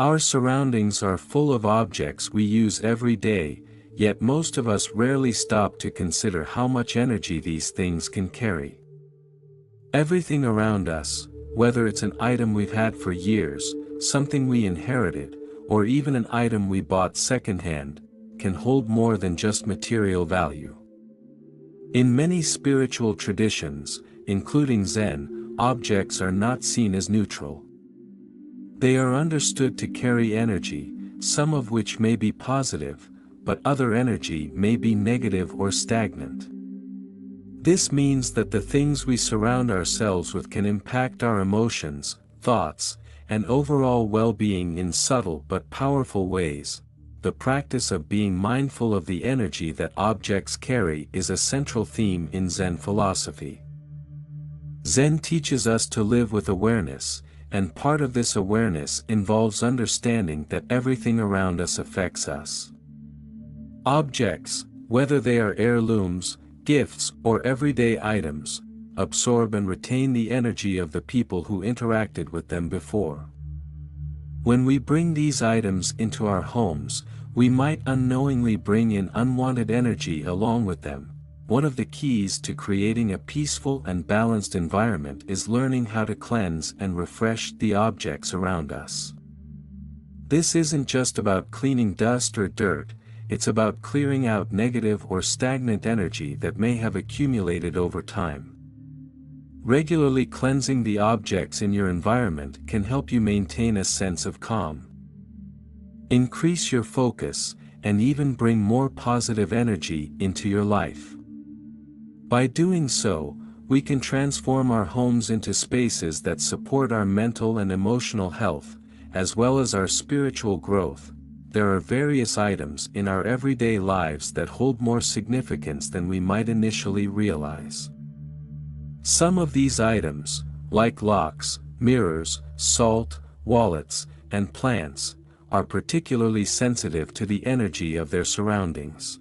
Our surroundings are full of objects we use every day, yet most of us rarely stop to consider how much energy these things can carry. Everything around us, whether it's an item we've had for years, something we inherited, or even an item we bought secondhand, can hold more than just material value. In many spiritual traditions, including Zen, objects are not seen as neutral. They are understood to carry energy, some of which may be positive, but other energy may be negative or stagnant. This means that the things we surround ourselves with can impact our emotions, thoughts, and overall well-being in subtle but powerful ways. The practice of being mindful of the energy that objects carry is a central theme in Zen philosophy. Zen teaches us to live with awareness, and part of this awareness involves understanding that everything around us affects us. Objects, whether they are heirlooms, gifts, or everyday items, absorb and retain the energy of the people who interacted with them before. When we bring these items into our homes, we might unknowingly bring in unwanted energy along with them. One of the keys to creating a peaceful and balanced environment is learning how to cleanse and refresh the objects around us. This isn't just about cleaning dust or dirt, it's about clearing out negative or stagnant energy that may have accumulated over time. Regularly cleansing the objects in your environment can help you maintain a sense of calm, increase your focus, and even bring more positive energy into your life. By doing so, we can transform our homes into spaces that support our mental and emotional health, as well as our spiritual growth. There are various items in our everyday lives that hold more significance than we might initially realize. Some of these items, like locks, mirrors, salt, wallets, and plants, are particularly sensitive to the energy of their surroundings.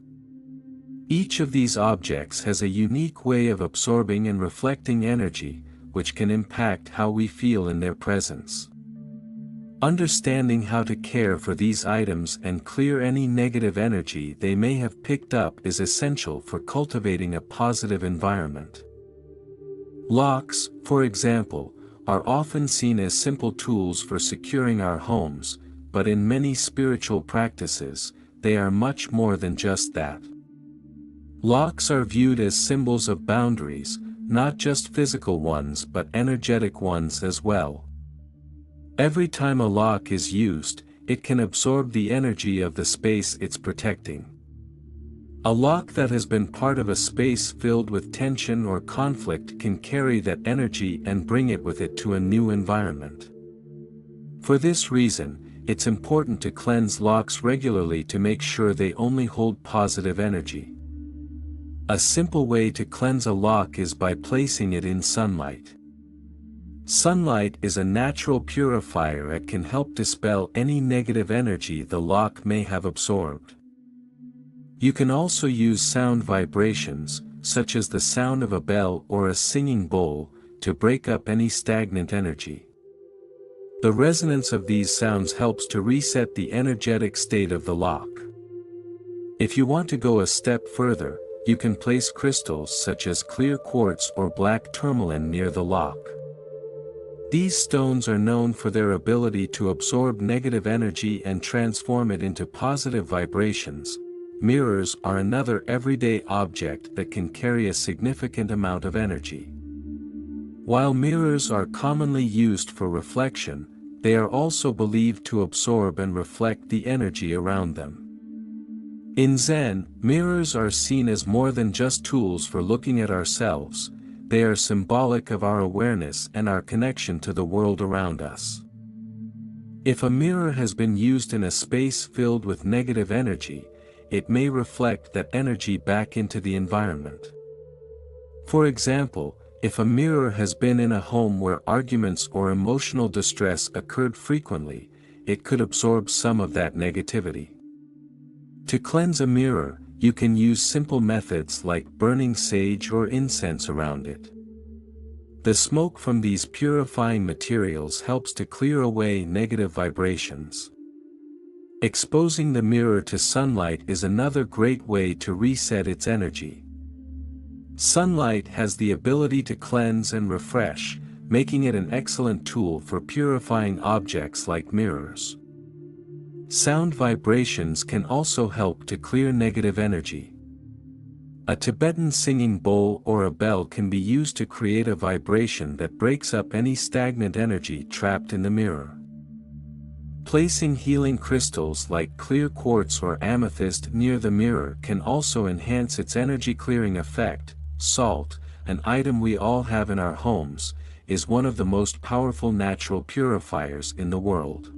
Each of these objects has a unique way of absorbing and reflecting energy, which can impact how we feel in their presence. Understanding how to care for these items and clear any negative energy they may have picked up is essential for cultivating a positive environment. Locks, for example, are often seen as simple tools for securing our homes, but in many spiritual practices, they are much more than just that. Locks are viewed as symbols of boundaries, not just physical ones but energetic ones as well. Every time a lock is used, it can absorb the energy of the space it's protecting. A lock that has been part of a space filled with tension or conflict can carry that energy and bring it with it to a new environment. For this reason, it's important to cleanse locks regularly to make sure they only hold positive energy. A simple way to cleanse a lock is by placing it in sunlight. Sunlight is a natural purifier that can help dispel any negative energy the lock may have absorbed. You can also use sound vibrations, such as the sound of a bell or a singing bowl, to break up any stagnant energy. The resonance of these sounds helps to reset the energetic state of the lock. If you want to go a step further, you can place crystals such as clear quartz or black tourmaline near the lock. These stones are known for their ability to absorb negative energy and transform it into positive vibrations. Mirrors are another everyday object that can carry a significant amount of energy. While mirrors are commonly used for reflection, they are also believed to absorb and reflect the energy around them. In Zen, mirrors are seen as more than just tools for looking at ourselves. They are symbolic of our awareness and our connection to the world around us. If a mirror has been used in a space filled with negative energy, it may reflect that energy back into the environment. For example, if a mirror has been in a home where arguments or emotional distress occurred frequently, it could absorb some of that negativity. To cleanse a mirror, you can use simple methods like burning sage or incense around it. The smoke from these purifying materials helps to clear away negative vibrations. Exposing the mirror to sunlight is another great way to reset its energy. Sunlight has the ability to cleanse and refresh, making it an excellent tool for purifying objects like mirrors. Sound vibrations can also help to clear negative energy. A Tibetan singing bowl or a bell can be used to create a vibration that breaks up any stagnant energy trapped in the mirror. Placing healing crystals like clear quartz or amethyst near the mirror can also enhance its energy clearing effect. Salt, an item we all have in our homes, is one of the most powerful natural purifiers in the world.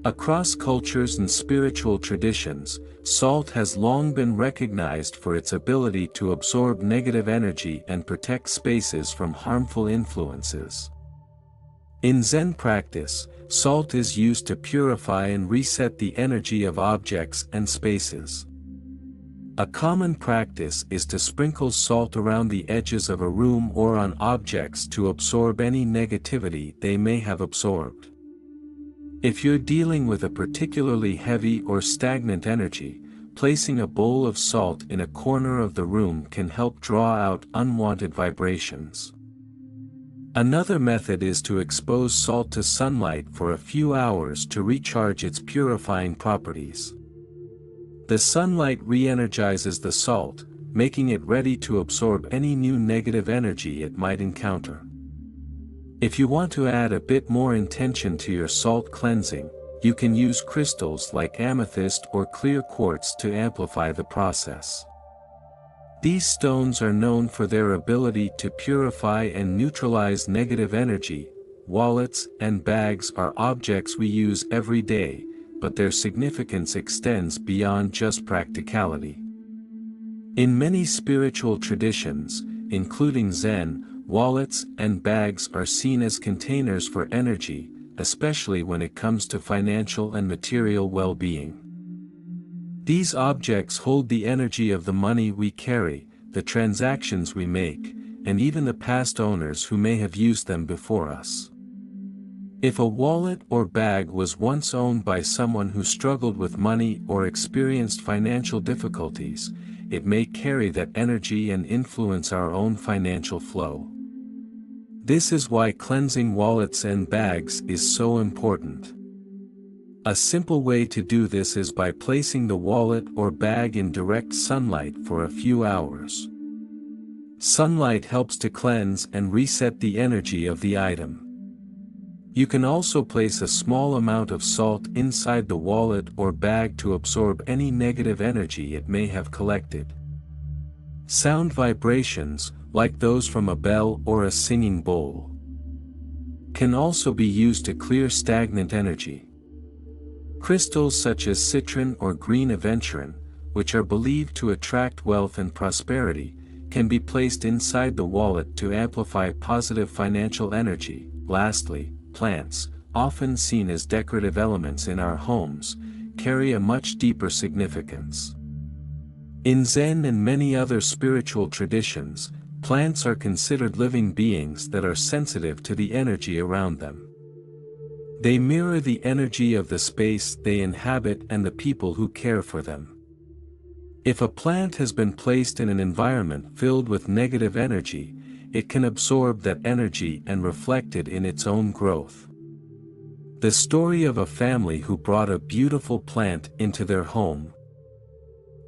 Across cultures and spiritual traditions, salt has long been recognized for its ability to absorb negative energy and protect spaces from harmful influences. In Zen practice, salt is used to purify and reset the energy of objects and spaces. A common practice is to sprinkle salt around the edges of a room or on objects to absorb any negativity they may have absorbed. If you're dealing with a particularly heavy or stagnant energy, placing a bowl of salt in a corner of the room can help draw out unwanted vibrations. Another method is to expose salt to sunlight for a few hours to recharge its purifying properties. The sunlight re-energizes the salt, making it ready to absorb any new negative energy it might encounter. If you want to add a bit more intention to your salt cleansing, you can use crystals like amethyst or clear quartz to amplify the process. These stones are known for their ability to purify and neutralize negative energy. Wallets and bags are objects we use every day, but their significance extends beyond just practicality. In many spiritual traditions, including Zen, wallets and bags are seen as containers for energy, especially when it comes to financial and material well-being. These objects hold the energy of the money we carry, the transactions we make, and even the past owners who may have used them before us. If a wallet or bag was once owned by someone who struggled with money or experienced financial difficulties, it may carry that energy and influence our own financial flow. This is why cleansing wallets and bags is so important. A simple way to do this is by placing the wallet or bag in direct sunlight for a few hours. Sunlight helps to cleanse and reset the energy of the item. You can also place a small amount of salt inside the wallet or bag to absorb any negative energy it may have collected. Sound vibrations, like those from a bell or a singing bowl, can also be used to clear stagnant energy. Crystals such as citron or green aventurine, which are believed to attract wealth and prosperity, can be placed inside the wallet to amplify positive financial energy. Lastly, plants, often seen as decorative elements in our homes, carry a much deeper significance. In Zen and many other spiritual traditions, plants are considered living beings that are sensitive to the energy around them. They mirror the energy of the space they inhabit and the people who care for them. If a plant has been placed in an environment filled with negative energy, it can absorb that energy and reflect it in its own growth. The story of a family who brought a beautiful plant into their home,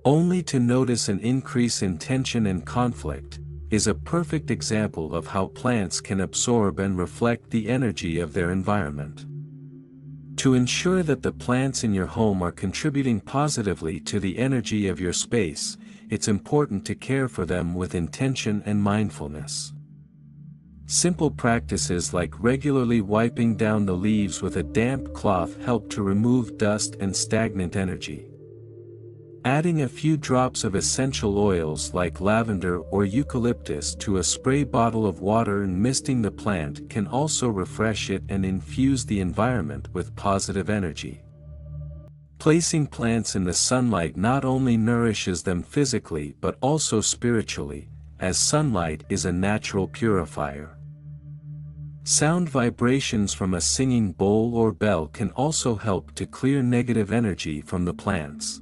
only to notice an increase in tension and conflict, is a perfect example of how plants can absorb and reflect the energy of their environment. To ensure that the plants in your home are contributing positively to the energy of your space, it's important to care for them with intention and mindfulness. Simple practices like regularly wiping down the leaves with a damp cloth help to remove dust and stagnant energy. Adding a few drops of essential oils like lavender or eucalyptus to a spray bottle of water and misting the plant can also refresh it and infuse the environment with positive energy. Placing plants in the sunlight not only nourishes them physically but also spiritually, as sunlight is a natural purifier. Sound vibrations from a singing bowl or bell can also help to clear negative energy from the plants.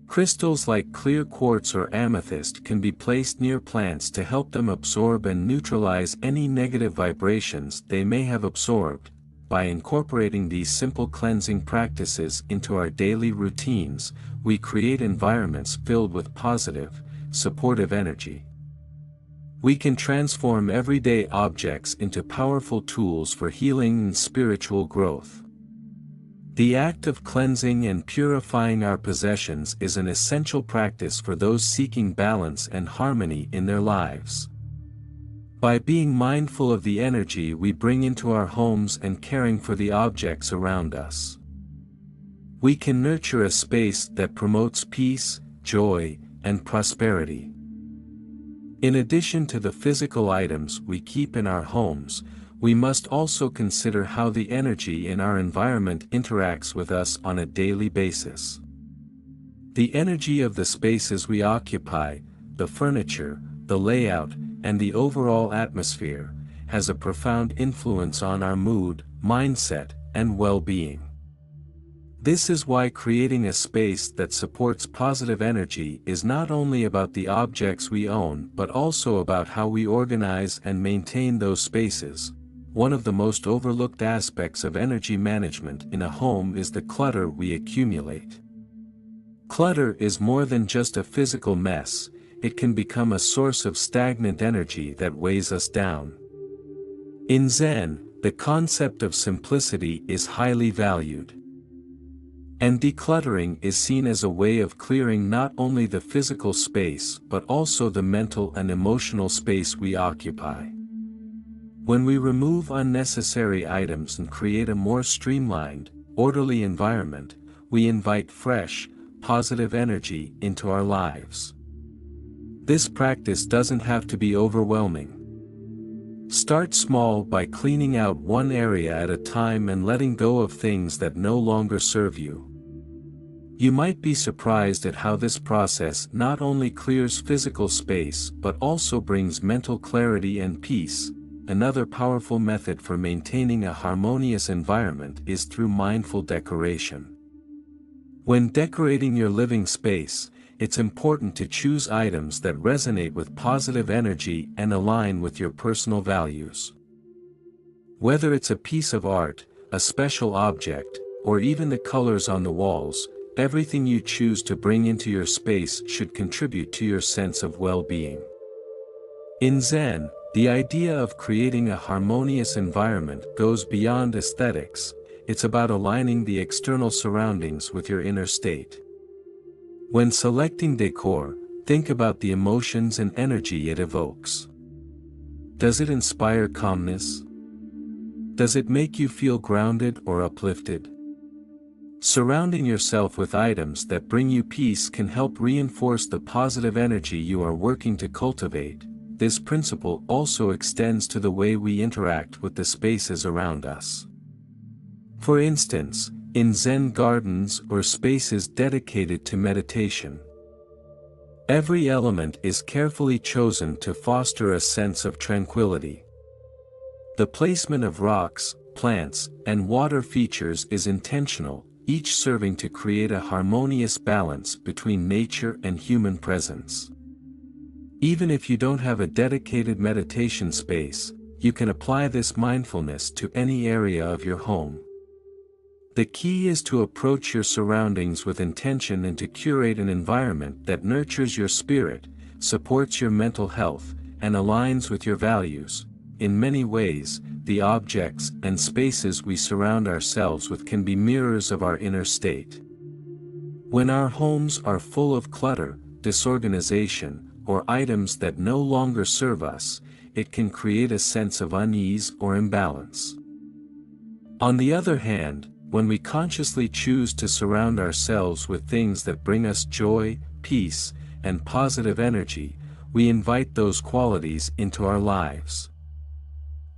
Crystals like clear quartz or amethyst can be placed near plants to help them absorb and neutralize any negative vibrations they may have absorbed. By incorporating these simple cleansing practices into our daily routines, we create environments filled with positive, supportive energy. We can transform everyday objects into powerful tools for healing and spiritual growth. The act of cleansing and purifying our possessions is an essential practice for those seeking balance and harmony in their lives. By being mindful of the energy we bring into our homes and caring for the objects around us, we can nurture a space that promotes peace, joy, and prosperity. In addition to the physical items we keep in our homes, we must also consider how the energy in our environment interacts with us on a daily basis. The energy of the spaces we occupy, the furniture, the layout, and the overall atmosphere, has a profound influence on our mood, mindset, and well-being. This is why creating a space that supports positive energy is not only about the objects we own but also about how we organize and maintain those spaces. One of the most overlooked aspects of energy management in a home is the clutter we accumulate. Clutter is more than just a physical mess, it can become a source of stagnant energy that weighs us down. In Zen, the concept of simplicity is highly valued. And decluttering is seen as a way of clearing not only the physical space but also the mental and emotional space we occupy. When we remove unnecessary items and create a more streamlined, orderly environment, we invite fresh, positive energy into our lives. This practice doesn't have to be overwhelming. Start small by cleaning out one area at a time and letting go of things that no longer serve you. You might be surprised at how this process not only clears physical space but also brings mental clarity and peace. Another powerful method for maintaining a harmonious environment is through mindful decoration. When decorating your living space, it's important to choose items that resonate with positive energy and align with your personal values. Whether it's a piece of art, a special object, or even the colors on the walls, everything you choose to bring into your space should contribute to your sense of well-being. In Zen, the idea of creating a harmonious environment goes beyond aesthetics. It's about aligning the external surroundings with your inner state. When selecting decor, think about the emotions and energy it evokes. Does it inspire calmness? Does it make you feel grounded or uplifted? Surrounding yourself with items that bring you peace can help reinforce the positive energy you are working to cultivate. This principle also extends to the way we interact with the spaces around us. For instance, in Zen gardens or spaces dedicated to meditation, every element is carefully chosen to foster a sense of tranquility. The placement of rocks, plants, and water features is intentional, each serving to create a harmonious balance between nature and human presence. Even if you don't have a dedicated meditation space, you can apply this mindfulness to any area of your home. The key is to approach your surroundings with intention and to curate an environment that nurtures your spirit, supports your mental health, and aligns with your values. In many ways, the objects and spaces we surround ourselves with can be mirrors of our inner state. When our homes are full of clutter, disorganization, or items that no longer serve us, it can create a sense of unease or imbalance. On the other hand, when we consciously choose to surround ourselves with things that bring us joy, peace, and positive energy, we invite those qualities into our lives.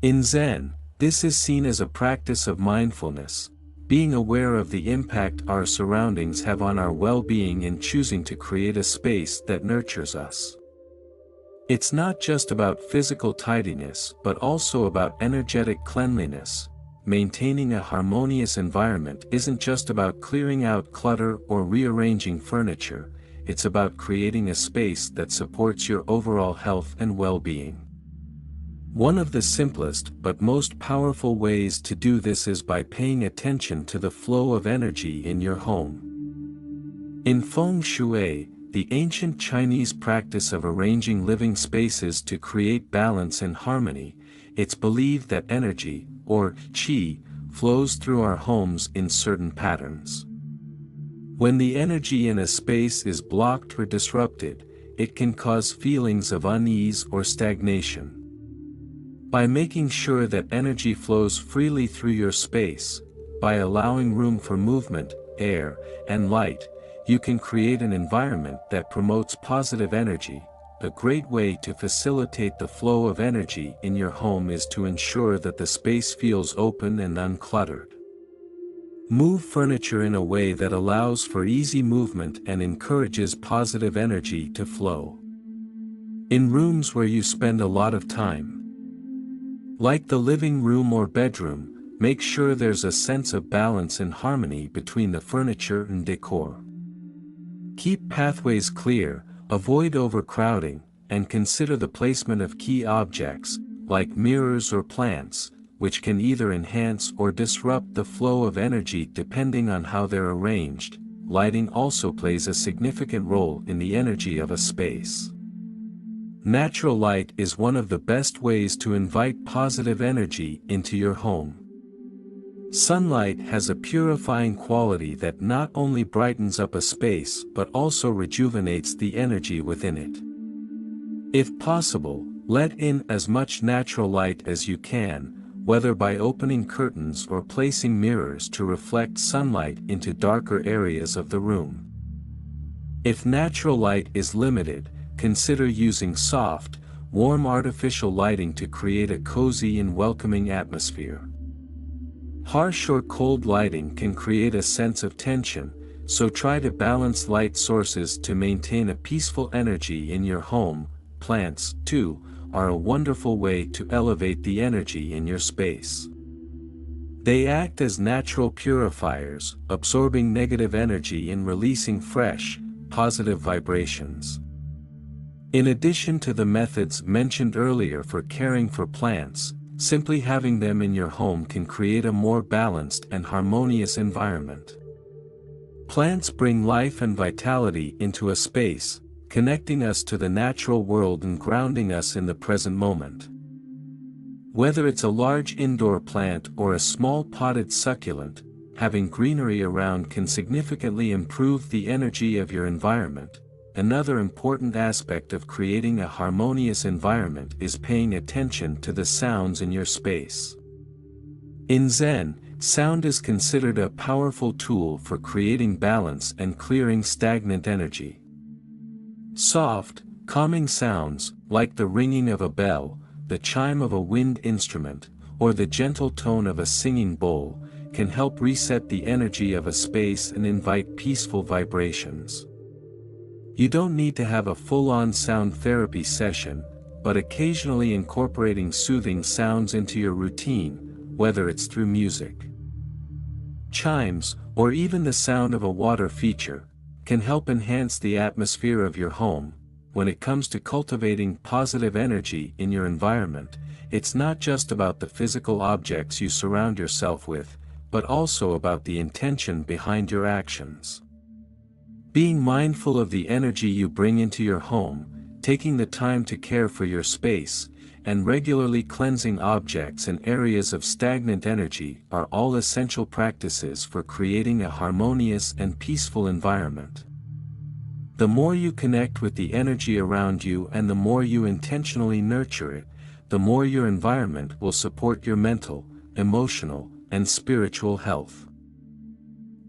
In Zen, this is seen as a practice of mindfulness, being aware of the impact our surroundings have on our well-being and choosing to create a space that nurtures us. It's not just about physical tidiness but also about energetic cleanliness. Maintaining a harmonious environment isn't just about clearing out clutter or rearranging furniture, it's about creating a space that supports your overall health and well-being. One of the simplest but most powerful ways to do this is by paying attention to the flow of energy in your home. In feng shui, the ancient Chinese practice of arranging living spaces to create balance and harmony, it's believed that energy, or qi, flows through our homes in certain patterns. When the energy in a space is blocked or disrupted, it can cause feelings of unease or stagnation. By making sure that energy flows freely through your space, by allowing room for movement, air, and light, you can create an environment that promotes positive energy. A great way to facilitate the flow of energy in your home is to ensure that the space feels open and uncluttered. Move furniture in a way that allows for easy movement and encourages positive energy to flow. In rooms where you spend a lot of time, like the living room or bedroom, make sure there's a sense of balance and harmony between the furniture and decor. Keep pathways clear, avoid overcrowding, and consider the placement of key objects, like mirrors or plants, which can either enhance or disrupt the flow of energy depending on how they're arranged. Lighting also plays a significant role in the energy of a space. Natural light is one of the best ways to invite positive energy into your home. Sunlight has a purifying quality that not only brightens up a space but also rejuvenates the energy within it. If possible, let in as much natural light as you can, whether by opening curtains or placing mirrors to reflect sunlight into darker areas of the room. If natural light is limited, consider using soft, warm artificial lighting to create a cozy and welcoming atmosphere. Harsh or cold lighting can create a sense of tension, so try to balance light sources to maintain a peaceful energy in your home. Plants, too, are a wonderful way to elevate the energy in your space. They act as natural purifiers, absorbing negative energy and releasing fresh, positive vibrations. In addition to the methods mentioned earlier for caring for plants, simply having them in your home can create a more balanced and harmonious environment. Plants bring life and vitality into a space, connecting us to the natural world and grounding us in the present moment. Whether it's a large indoor plant or a small potted succulent, having greenery around can significantly improve the energy of your environment. Another important aspect of creating a harmonious environment is paying attention to the sounds in your space. In Zen, sound is considered a powerful tool for creating balance and clearing stagnant energy. Soft, calming sounds, like the ringing of a bell, the chime of a wind instrument, or the gentle tone of a singing bowl, can help reset the energy of a space and invite peaceful vibrations. You don't need to have a full-on sound therapy session, but occasionally incorporating soothing sounds into your routine, whether it's through music, chimes, or even the sound of a water feature, can help enhance the atmosphere of your home. When it comes to cultivating positive energy in your environment, it's not just about the physical objects you surround yourself with, but also about the intention behind your actions. Being mindful of the energy you bring into your home, taking the time to care for your space, and regularly cleansing objects and areas of stagnant energy are all essential practices for creating a harmonious and peaceful environment. The more you connect with the energy around you and the more you intentionally nurture it, the more your environment will support your mental, emotional, and spiritual health.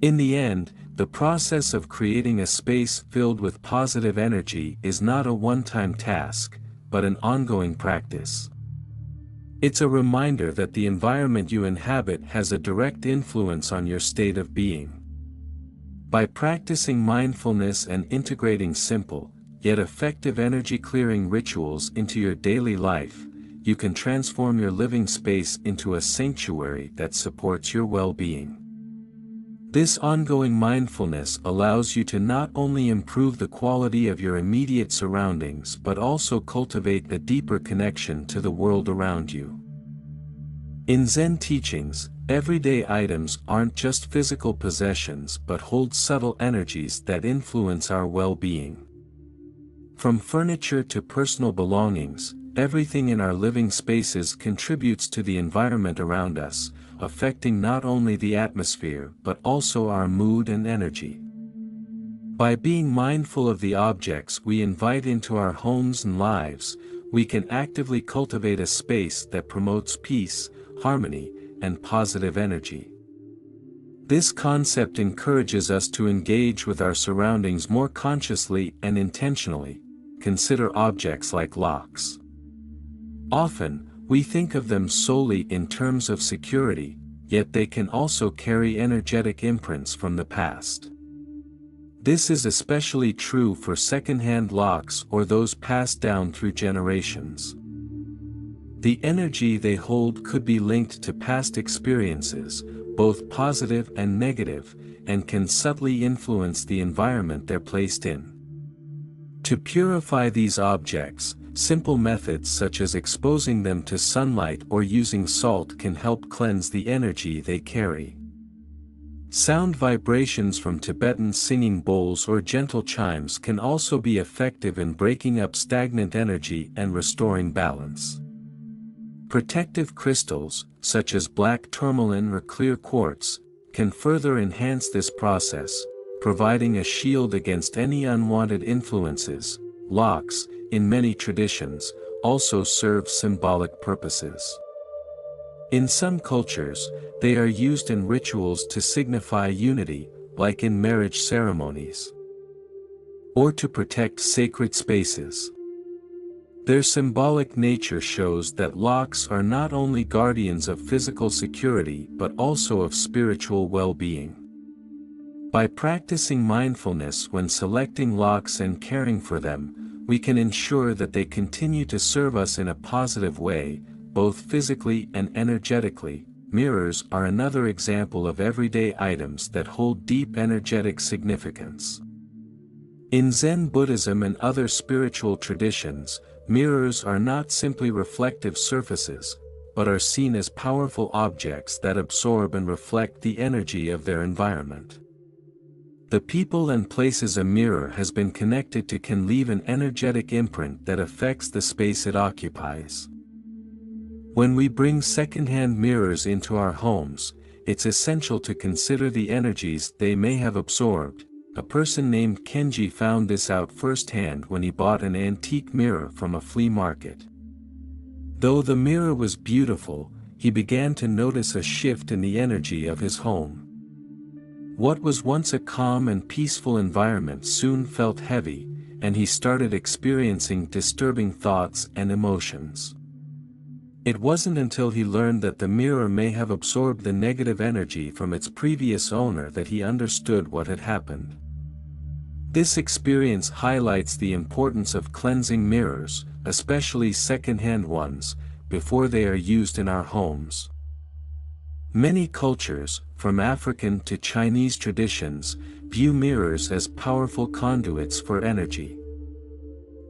In the end, the process of creating a space filled with positive energy is not a one-time task, but an ongoing practice. It's a reminder that the environment you inhabit has a direct influence on your state of being. By practicing mindfulness and integrating simple, yet effective energy-clearing rituals into your daily life, you can transform your living space into a sanctuary that supports your well-being. This ongoing mindfulness allows you to not only improve the quality of your immediate surroundings but also cultivate a deeper connection to the world around you. In Zen teachings, everyday items aren't just physical possessions but hold subtle energies that influence our well-being. From furniture to personal belongings, everything in our living spaces contributes to the environment around us, affecting not only the atmosphere but also our mood and energy. By being mindful of the objects we invite into our homes and lives, we can actively cultivate a space that promotes peace, harmony, and positive energy. This concept encourages us to engage with our surroundings more consciously and intentionally. Consider objects like locks. Often, we think of them solely in terms of security, yet they can also carry energetic imprints from the past. This is especially true for second-hand locks or those passed down through generations. The energy they hold could be linked to past experiences, both positive and negative, and can subtly influence the environment they're placed in. To purify these objects, simple methods such as exposing them to sunlight or using salt can help cleanse the energy they carry. Sound vibrations from Tibetan singing bowls or gentle chimes can also be effective in breaking up stagnant energy and restoring balance. Protective crystals, such as black tourmaline or clear quartz, can further enhance this process, providing a shield against any unwanted influences. Locks, in many traditions, also serve symbolic purposes. In some cultures, they are used in rituals to signify unity, like in marriage ceremonies, or to protect sacred spaces. Their symbolic nature shows that locks are not only guardians of physical security but also of spiritual well-being. By practicing mindfulness when selecting locks and caring for them, we can ensure that they continue to serve us in a positive way, both physically and energetically. Mirrors are another example of everyday items that hold deep energetic significance. In Zen Buddhism and other spiritual traditions, mirrors are not simply reflective surfaces, but are seen as powerful objects that absorb and reflect the energy of their environment. The people and places a mirror has been connected to can leave an energetic imprint that affects the space it occupies. When we bring second-hand mirrors into our homes, it's essential to consider the energies they may have absorbed. A person named Kenji found this out firsthand when he bought an antique mirror from a flea market. Though the mirror was beautiful, he began to notice a shift in the energy of his home. What was once a calm and peaceful environment soon felt heavy, and he started experiencing disturbing thoughts and emotions. It wasn't until he learned that the mirror may have absorbed the negative energy from its previous owner that he understood what had happened. This experience highlights the importance of cleansing mirrors, especially second-hand ones, before they are used in our homes. Many cultures, from African to Chinese traditions, view mirrors as powerful conduits for energy.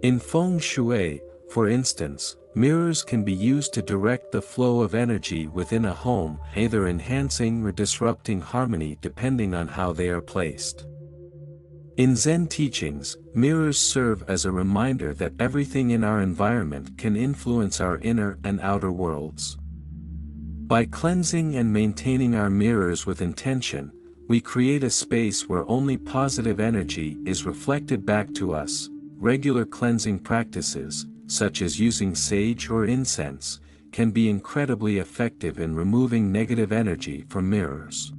In feng shui, for instance, mirrors can be used to direct the flow of energy within a home, either enhancing or disrupting harmony depending on how they are placed. In Zen teachings, mirrors serve as a reminder that everything in our environment can influence our inner and outer worlds. By cleansing and maintaining our mirrors with intention, we create a space where only positive energy is reflected back to us. Regular cleansing practices, such as using sage or incense, can be incredibly effective in removing negative energy from mirrors.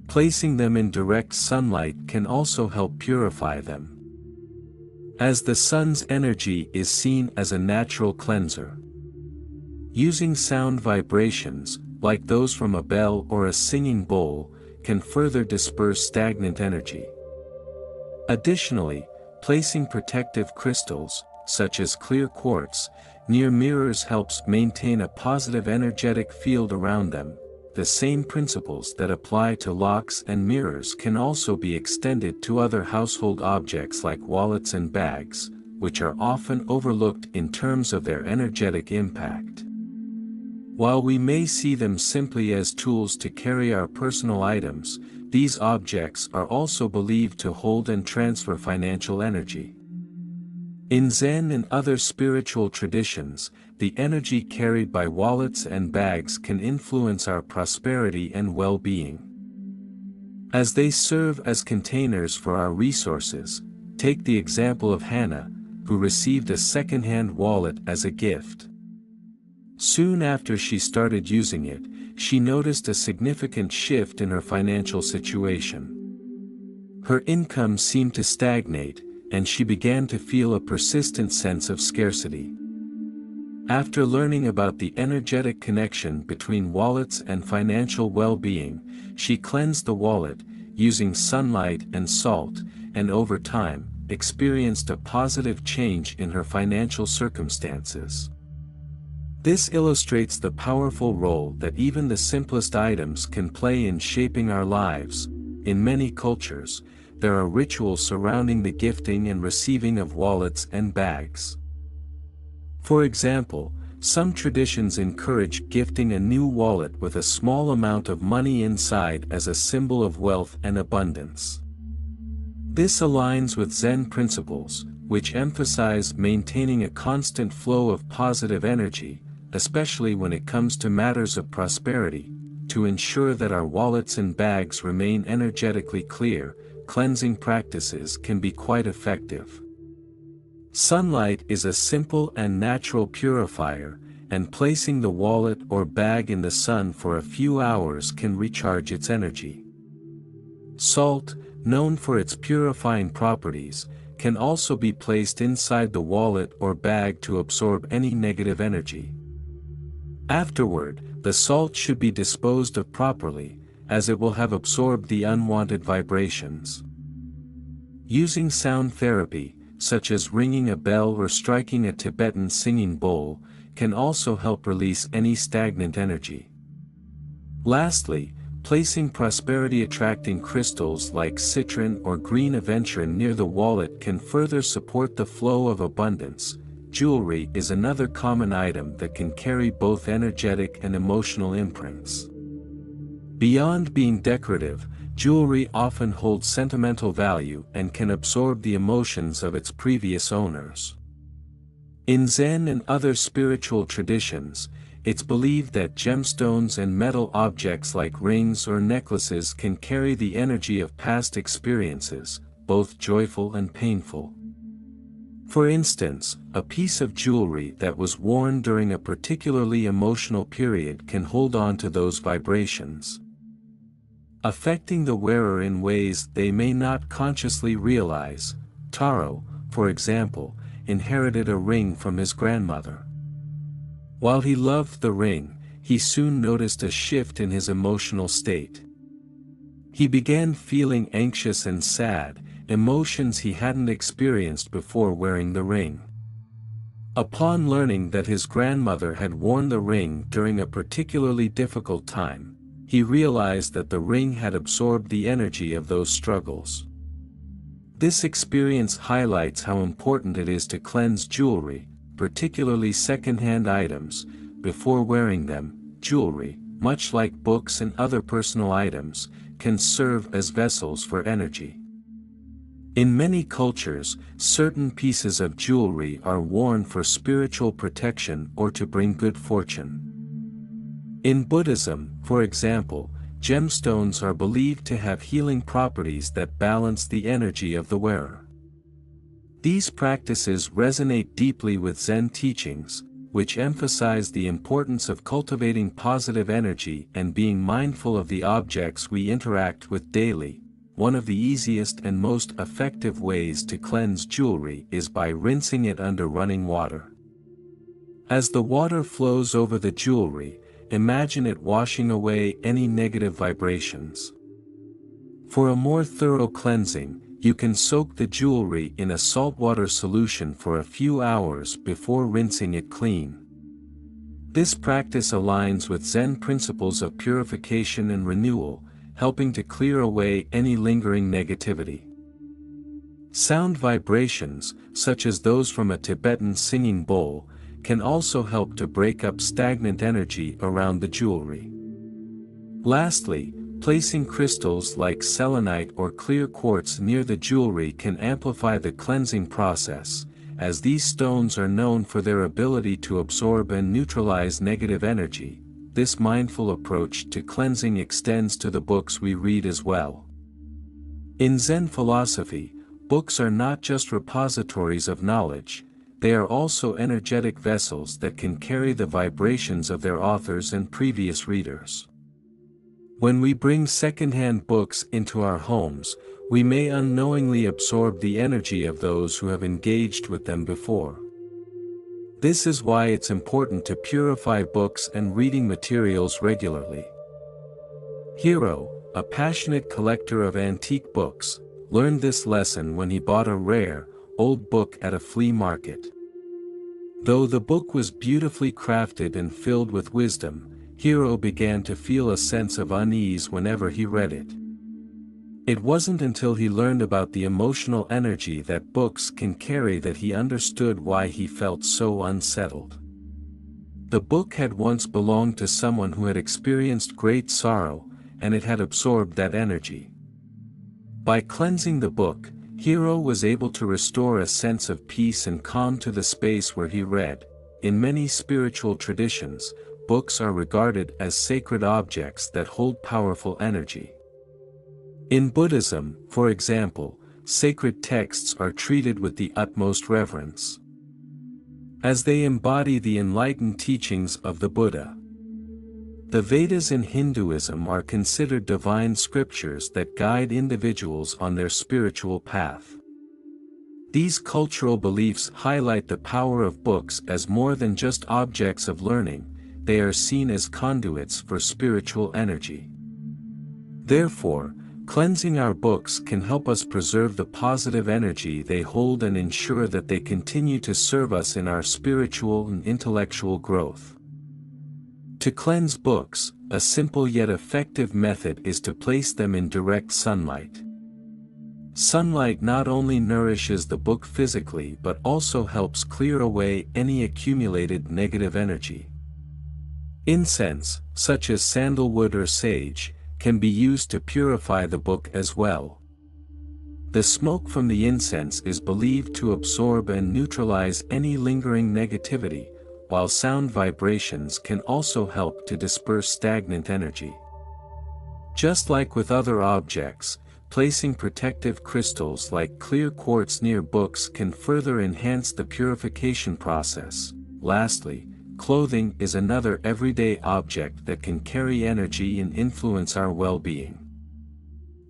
Placing them in direct sunlight can also help purify them, as the sun's energy is seen as a natural cleanser. Using sound vibrations, like those from a bell or a singing bowl, can further disperse stagnant energy. Additionally, Placing protective crystals, such as clear quartz, near mirrors helps maintain a positive energetic field around them. The same principles that apply to locks and mirrors can also be extended to other household objects like wallets and bags, which are often overlooked in terms of their energetic impact. While we may see them simply as tools to carry our personal items, these objects are also believed to hold and transfer financial energy. In Zen and other spiritual traditions, the energy carried by wallets and bags can influence our prosperity and well-being. As they serve as containers for our resources, take the example of Hannah, who received a second-hand wallet as a gift. Soon after she started using it, she noticed a significant shift in her financial situation. Her income seemed to stagnate, and she began to feel a persistent sense of scarcity. After learning about the energetic connection between wallets and financial well-being, she cleansed the wallet, using sunlight and salt, and over time, experienced a positive change in her financial circumstances. This illustrates the powerful role that even the simplest items can play in shaping our lives. In many cultures, there are rituals surrounding the gifting and receiving of wallets and bags. For example, some traditions encourage gifting a new wallet with a small amount of money inside as a symbol of wealth and abundance. This aligns with Zen principles, which emphasize maintaining a constant flow of positive energy, especially when it comes to matters of prosperity. To ensure that our wallets and bags remain energetically clear, cleansing practices can be quite effective. Sunlight is a simple and natural purifier, and placing the wallet or bag in the sun for a few hours can recharge its energy. Salt, known for its purifying properties, can also be placed inside the wallet or bag to absorb any negative energy. Afterward, the salt should be disposed of properly, as it will have absorbed the unwanted vibrations. Using sound therapy, such as ringing a bell or striking a Tibetan singing bowl, can also help release any stagnant energy. Lastly, placing prosperity-attracting crystals like citron or green aventurine near the wallet can further support the flow of abundance. Jewelry is another common item that can carry both energetic and emotional imprints. Beyond being decorative, jewelry often holds sentimental value and can absorb the emotions of its previous owners. In Zen and other spiritual traditions, it's believed that gemstones and metal objects like rings or necklaces can carry the energy of past experiences, both joyful and painful. For instance, a piece of jewelry that was worn during a particularly emotional period can hold on to those vibrations, affecting the wearer in ways they may not consciously realize. Taro, for example, inherited a ring from his grandmother. While he loved the ring, he soon noticed a shift in his emotional state. He began feeling anxious and sad, emotions he hadn't experienced before wearing the ring. Upon learning that his grandmother had worn the ring during a particularly difficult time, he realized that the ring had absorbed the energy of those struggles. This experience highlights how important it is to cleanse jewelry, particularly second-hand items, before wearing them. Jewelry, much like books and other personal items, can serve as vessels for energy. In many cultures, certain pieces of jewelry are worn for spiritual protection or to bring good fortune. In Buddhism, for example, gemstones are believed to have healing properties that balance the energy of the wearer. These practices resonate deeply with Zen teachings, which emphasize the importance of cultivating positive energy and being mindful of the objects we interact with daily. One of the easiest and most effective ways to cleanse jewelry is by rinsing it under running water. As the water flows over the jewelry, imagine it washing away any negative vibrations. For a more thorough cleansing, you can soak the jewelry in a saltwater solution for a few hours before rinsing it clean. This practice aligns with Zen principles of purification and renewal, helping to clear away any lingering negativity. Sound vibrations, such as those from a Tibetan singing bowl, can also help to break up stagnant energy around the jewelry. Lastly, placing crystals like selenite or clear quartz near the jewelry can amplify the cleansing process, as these stones are known for their ability to absorb and neutralize negative energy. This mindful approach to cleansing extends to the books we read as well. In Zen philosophy, books are not just repositories of knowledge, they are also energetic vessels that can carry the vibrations of their authors and previous readers. When we bring second-hand books into our homes, we may unknowingly absorb the energy of those who have engaged with them before. This is why it's important to purify books and reading materials regularly. Hiro, a passionate collector of antique books, learned this lesson when he bought a rare, old book at a flea market. Though the book was beautifully crafted and filled with wisdom, Hiro began to feel a sense of unease whenever he read it. It wasn't until he learned about the emotional energy that books can carry that he understood why he felt so unsettled. The book had once belonged to someone who had experienced great sorrow, and it had absorbed that energy. By cleansing the book, Hiro was able to restore a sense of peace and calm to the space where he read. In many spiritual traditions, books are regarded as sacred objects that hold powerful energy. In Buddhism, for example, sacred texts are treated with the utmost reverence, as they embody the enlightened teachings of the Buddha. The Vedas in Hinduism are considered divine scriptures that guide individuals on their spiritual path. These cultural beliefs highlight the power of books as more than just objects of learning. They are seen as conduits for spiritual energy. Therefore, cleansing our books can help us preserve the positive energy they hold and ensure that they continue to serve us in our spiritual and intellectual growth. To cleanse books, a simple yet effective method is to place them in direct sunlight. Sunlight not only nourishes the book physically but also helps clear away any accumulated negative energy. Incense, such as sandalwood or sage, can be used to purify the book as well. The smoke from the incense is believed to absorb and neutralize any lingering negativity, while sound vibrations can also help to disperse stagnant energy. Just like with other objects, placing protective crystals like clear quartz near books can further enhance the purification process. Lastly, clothing is another everyday object that can carry energy and influence our well-being.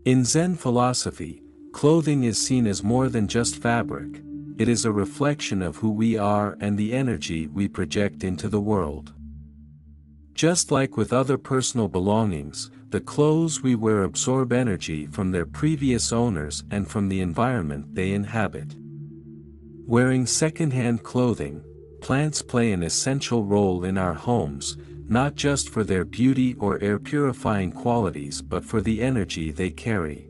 In Zen philosophy, clothing is seen as more than just fabric. It is a reflection of who we are and the energy we project into the world. Just like with other personal belongings, the clothes we wear absorb energy from their previous owners and from the environment they inhabit. Wearing second-hand clothing, plants play an essential role in our homes, not just for their beauty or air-purifying qualities but for the energy they carry.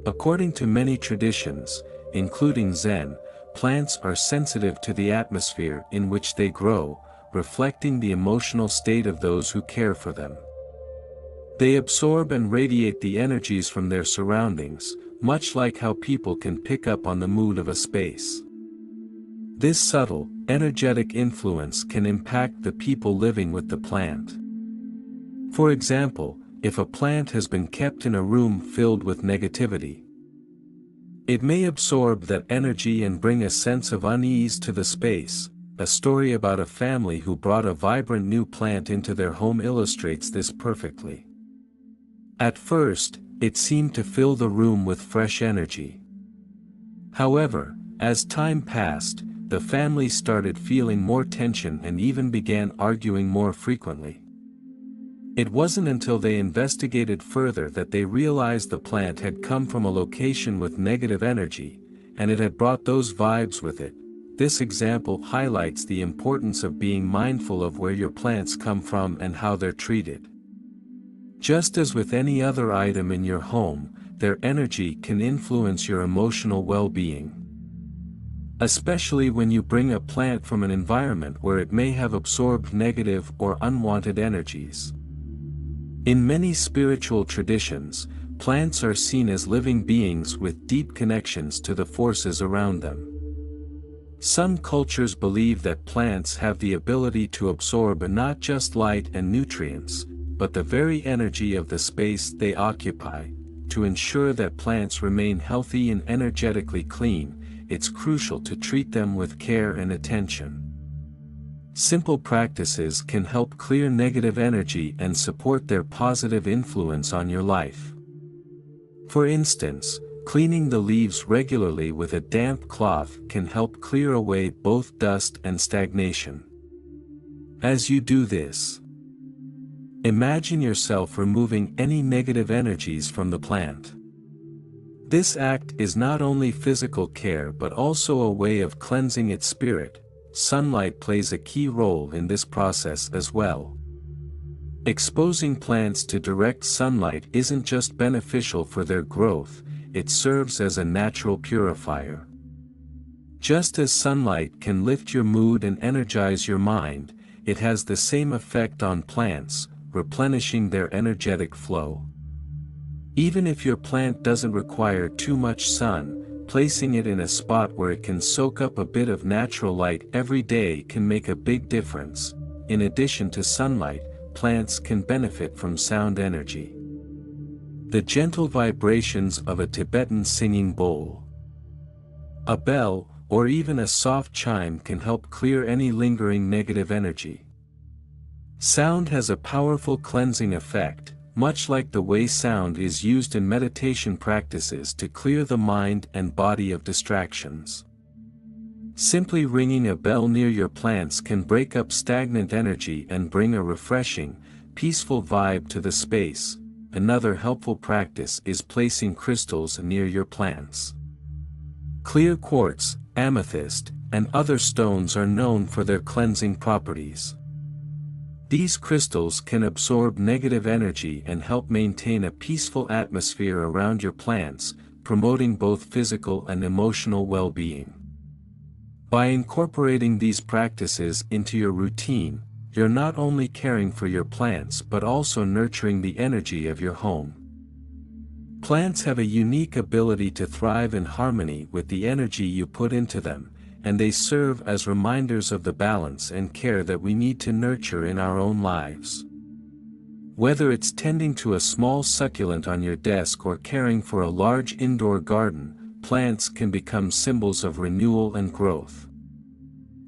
According to many traditions, including Zen, plants are sensitive to the atmosphere in which they grow, reflecting the emotional state of those who care for them. They absorb and radiate the energies from their surroundings, much like how people can pick up on the mood of a space. This subtle, energetic influence can impact the people living with the plant. For example, if a plant has been kept in a room filled with negativity, it may absorb that energy and bring a sense of unease to the space. A story about a family who brought a vibrant new plant into their home illustrates this perfectly. At first, it seemed to fill the room with fresh energy. However, as time passed, the family started feeling more tension and even began arguing more frequently. It wasn't until they investigated further that they realized the plant had come from a location with negative energy, and it had brought those vibes with it. This example highlights the importance of being mindful of where your plants come from and how they're treated. Just as with any other item in your home, their energy can influence your emotional well-being. Especially when you bring a plant from an environment where it may have absorbed negative or unwanted energies. In many spiritual traditions, plants are seen as living beings with deep connections to the forces around them. Some cultures believe that plants have the ability to absorb not just light and nutrients, but the very energy of the space they occupy. To ensure that plants remain healthy and energetically clean, it's crucial to treat them with care and attention. Simple practices can help clear negative energy and support their positive influence on your life. For instance, cleaning the leaves regularly with a damp cloth can help clear away both dust and stagnation. As you do this, imagine yourself removing any negative energies from the plant. This act is not only physical care but also a way of cleansing its spirit. Sunlight plays a key role in this process as well. Exposing plants to direct sunlight isn't just beneficial for their growth, it serves as a natural purifier. Just as sunlight can lift your mood and energize your mind, it has the same effect on plants, replenishing their energetic flow. Even if your plant doesn't require too much sun, placing it in a spot where it can soak up a bit of natural light every day can make a big difference. In addition to sunlight, plants can benefit from sound energy. The gentle vibrations of a Tibetan singing bowl, a bell, or even a soft chime can help clear any lingering negative energy. Sound has a powerful cleansing effect, much like the way sound is used in meditation practices to clear the mind and body of distractions. Simply ringing a bell near your plants can break up stagnant energy and bring a refreshing, peaceful vibe to the space. Another helpful practice is placing crystals near your plants. Clear quartz, amethyst, and other stones are known for their cleansing properties. These crystals can absorb negative energy and help maintain a peaceful atmosphere around your plants, promoting both physical and emotional well-being. By incorporating these practices into your routine, you're not only caring for your plants but also nurturing the energy of your home. Plants have a unique ability to thrive in harmony with the energy you put into them, and they serve as reminders of the balance and care that we need to nurture in our own lives. Whether it's tending to a small succulent on your desk or caring for a large indoor garden, plants can become symbols of renewal and growth.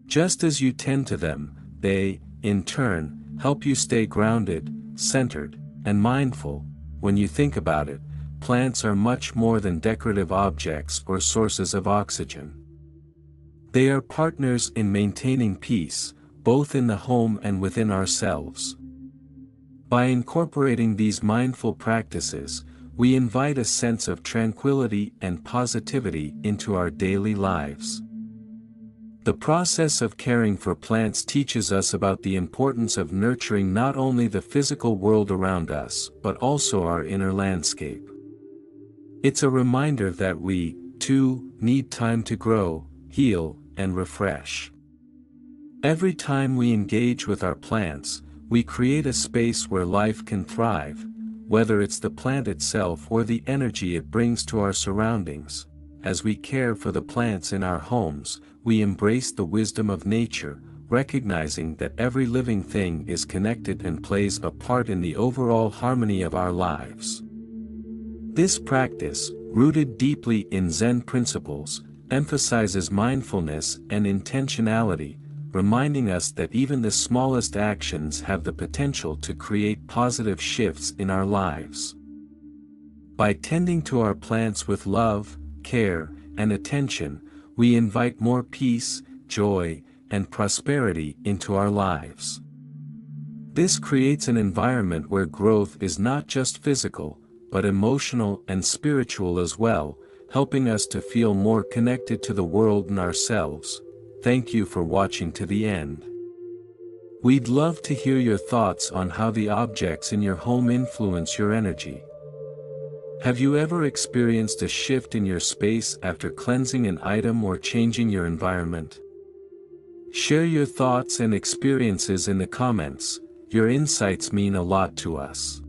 Just as you tend to them, they, in turn, help you stay grounded, centered, and mindful. When you think about it, plants are much more than decorative objects or sources of oxygen. They are partners in maintaining peace, both in the home and within ourselves. By incorporating these mindful practices, we invite a sense of tranquility and positivity into our daily lives. The process of caring for plants teaches us about the importance of nurturing not only the physical world around us but also our inner landscape. It's a reminder that we, too, need time to grow, heal, and refresh. Every time we engage with our plants, we create a space where life can thrive, whether it's the plant itself or the energy it brings to our surroundings. As we care for the plants in our homes, we embrace the wisdom of nature, recognizing that every living thing is connected and plays a part in the overall harmony of our lives. This practice, rooted deeply in Zen principles, emphasizes mindfulness and intentionality, reminding us that even the smallest actions have the potential to create positive shifts in our lives. By tending to our plants with love, care, and attention, we invite more peace, joy, and prosperity into our lives. This creates an environment where growth is not just physical, but emotional and spiritual as well, helping us to feel more connected to the world and ourselves. Thank you for watching to the end. We'd love to hear your thoughts on how the objects in your home influence your energy. Have you ever experienced a shift in your space after cleansing an item or changing your environment? Share your thoughts and experiences in the comments. Your insights mean a lot to us.